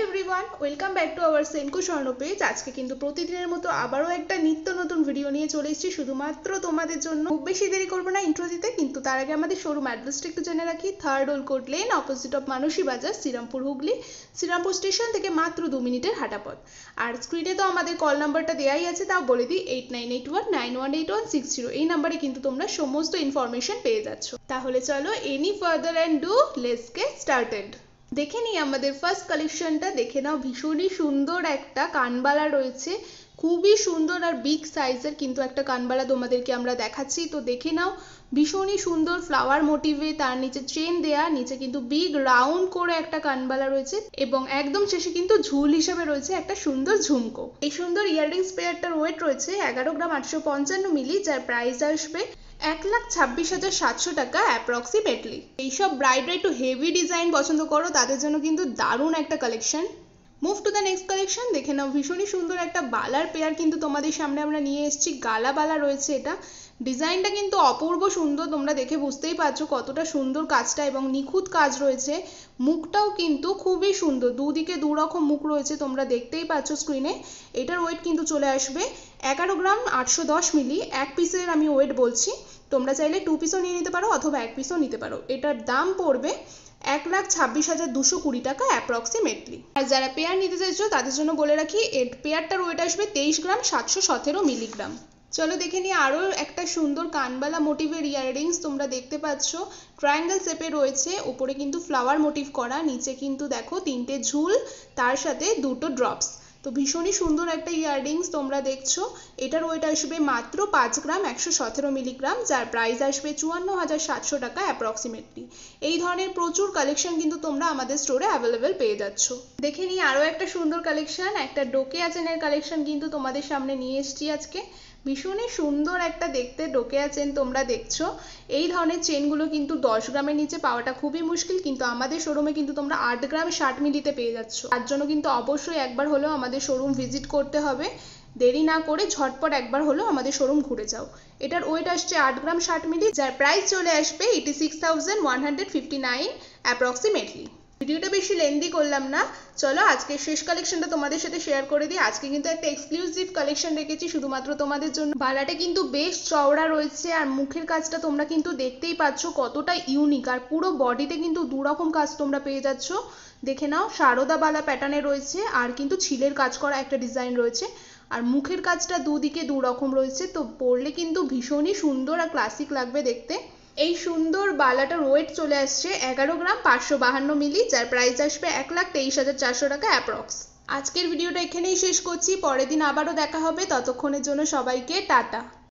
Everyone, welcome back to our Senco স্বর্ণ page. আজকে কিন্তু প্রতিদিনের মতো আবারও একটা নিত্য নতুন ভিডিও নিয়ে চলে এসেছি শুধুমাত্র তোমাদের জন্য। খুব বেশি দেরি করবো না ইন্ট্রো দিতে, কিন্তু তার আগে আমাদের শোরুম অ্যাড্রেসটা একটু জেনে রাখি। 3rd ওলকোট লেন, অপোজিট অফ মানসী বাজার, শ্রীরামপুর হুগলি। শ্রীরামপুর স্টেশন থেকে মাত্র 2 মিনিটের হাঁটা পথ। আর স্ক্রিনে তো আমাদের কল নাম্বারটা দেওয়াই আছে, তাও বলে দিই 8981918160। এই নাম্বারে কিন্তু তোমরা সমস্ত ইনফরমেশন পেয়ে যাচ্ছ। তাহলে চলো any further and do let's get started. দেখে নিই আমাদের ফার্স্ট কালেকশনটা। দেখে নাও, ভীষণই সুন্দর একটা কানবালা রয়েছে, খুবই সুন্দর আর বিগ সাইজের কিন্তু একটা কানবালা তোমাদেরকে আমরা দেখাচ্ছি। তো দেখে নাও, ভীষণই সুন্দর ফ্লাওয়ার মোটিভে, তার নিচে চেন দেয়া, নিচে কিন্তু বিগ রাউন্ড করে একটা কানবালা রয়েছে এবং একদম শেষে কিন্তু ঝুল হিসেবে রয়েছে একটা সুন্দর ঝুমকো। এই সুন্দর ইয়াররিংস পেয়ারটার ওয়েট রয়েছে 11 গ্রাম 855 মিলি, যার প্রাইস আসবে 1,26,700 টাকা অ্যাপ্রক্সিমেটলি। এইসব ব্রাইডরা একটু হেভি ডিজাইন পছন্দ করো, তাদের জন্য কিন্তু দারুণ একটা collection. Move to the next collection. দেখে নাও, ভীষণই সুন্দর একটা বালার পেয়ার কিন্তু তোমাদের সামনে আমরা নিয়ে এসেছি। গালা বালা রয়েছে এটা, ডিজাইনটা কিন্তু অপূর্ব সুন্দর, তোমরা দেখে বুঝতেই পারছো কতটা সুন্দর কাজটা এবং নিখুঁত কাজ রয়েছে। মুখটাও কিন্তু খুবই সুন্দর, দুদিকে দু রকম মুখ রয়েছে, তোমরা দেখতেই পাচ্ছ স্ক্রিনে। এটার ওয়েট কিন্তু চলে আসবে 11 গ্রাম 810 মিলি। এক পিসের আমি ওয়েট বলছি, তোমরা চাইলে 2 পিসও নিয়ে নিতে পারো অথবা 1 পিসও নিতে পারো। এটার দাম পড়বে 1,26,220 টাকা অ্যাপ্রক্সিমেটলি। আর যারা পেয়ার নিতে চাইছো তাদের জন্য বলে রাখি, এর পেয়ারটার ওয়েট আসবে 23 গ্রাম 717 মিলিগ্রাম। চলো দেখে নিই আরও একটা সুন্দর কানবালা মোটিভের ইয়াররিংস। তোমরা দেখতে পাচ্ছ ট্রায়াঙ্গেল শেপে রয়েছে, উপরে কিন্তু ফ্লাওয়ার মোটিভ করা, নিচে কিন্তু দেখো 3টে ঝুল, তার সাথে 2টো ড্রপস। তো ভীষণই সুন্দর একটা ইয়াররিংস তোমরা দেখছো। এটার ওয়েট আসবে মাত্র 5 গ্রাম 117 মিলিগ্রাম, যার প্রাইস আসবে 54,700 টাকা অ্যাপ্রক্সিমেটলি। এই ধরনের প্রচুর কালেকশন কিন্তু তোমরা আমাদের স্টোরে অ্যাভেলেবেল পেয়ে যাচ্ছ। দেখে নিই আরও একটা সুন্দর কালেকশন, একটা ডোকেয়া চেনের কালেকশন কিন্তু তোমাদের সামনে নিয়ে এসেছি আজকে। ভীষণই সুন্দর একটা দেখতে ডোকেয়া চেন তোমরা দেখছো। এই ধরনের চেনগুলো কিন্তু 10 গ্রামের নিচে পাওয়াটা খুবই মুশকিল, কিন্তু আমাদের শোরুমে কিন্তু তোমরা 8 গ্রাম 60 মিলিতে পেয়ে যাচ্ছ। তার জন্য কিন্তু অবশ্যই একবার হলেও আমাদের শোরুম ভিজিট করতে হবে। দেরি না করে ঝটপট একবার হলেও আমাদের শোরুম ঘুরে যাও। এটার ওয়েট আসছে 8 গ্রাম 60 মিলি, যার প্রাইস চলে আসবে 86,159 অ্যাপ্রক্সিমেটলি। ভিডিওটা বেশি লেন্দি করলাম না, চলো আজকে শেষ কালেকশনটা তোমাদের সাথে শেয়ার করে দিই। আজকে কিন্তু একটা এক্সক্লুসিভ কালেকশন রেখেছি শুধুমাত্র তোমাদের জন্য। বালাটা কিন্তু বেশ চওড়া রয়েছে আর মুখের কাজটা তোমরা কিন্তু দেখতেই পাচ্ছ কতটা ইউনিক, আর পুরো বডিতে কিন্তু দুরকম কাজ তোমরা পেয়ে যাচ্ছ। দেখে নাও, সারদা বালা প্যাটার্নে রয়েছে আর কিন্তু ছিলের কাজ করা একটা ডিজাইন রয়েছে, আর মুখের কাজটা দুদিকে দু রকম রয়েছে। তো পরলে কিন্তু ভীষণই সুন্দর আর ক্লাসিক লাগবে দেখতে। এই সুন্দর বালাটার ওয়েট চলে আসছে 11 গ্রাম 552 মিলি, যার প্রাইস আসবে 1,23,400 টাকা অ্যাপ্রক্স। আজকের ভিডিওটা এখানেই শেষ করছি, পরের দিন আবারও দেখা হবে, ততক্ষণের জন্য সবাইকে টাটা।